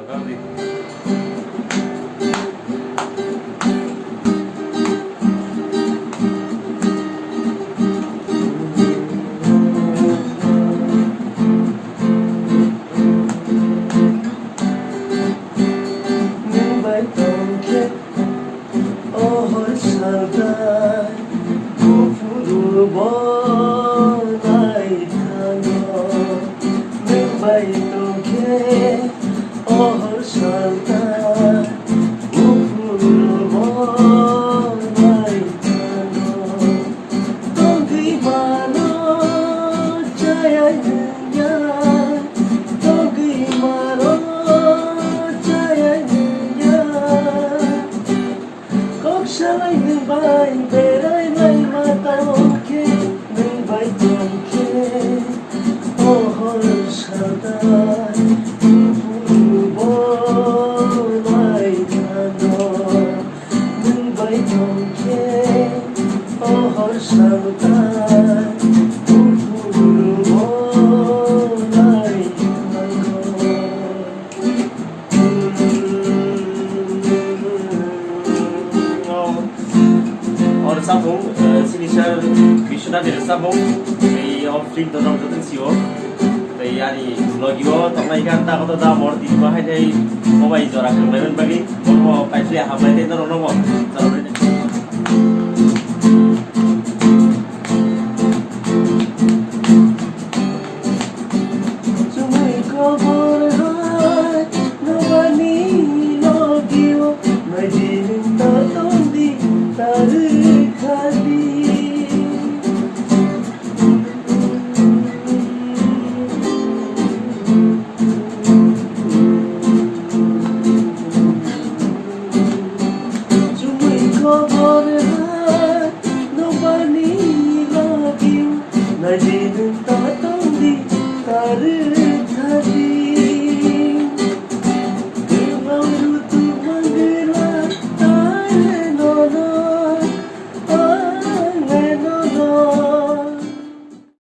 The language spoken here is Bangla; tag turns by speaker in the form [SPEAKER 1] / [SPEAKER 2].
[SPEAKER 1] Gaudi. Or sabong sinisar bisuna dari sabong এই অফিং তো রং যতন সিও তাই আনি লগিও তংলাই গান্তা কত দা মর্তি বাহাই তাই মোবাইল জরা খাইবেন বাগি বলবো পাইছে হাবাই তাই তো নব তারপরে তুমি খবর হয় নবানি লগিও নাই দিন তো তন্দি তার খালি তুমি খবর হয় নবানি লগিও নাই দিন তো তন্দি তার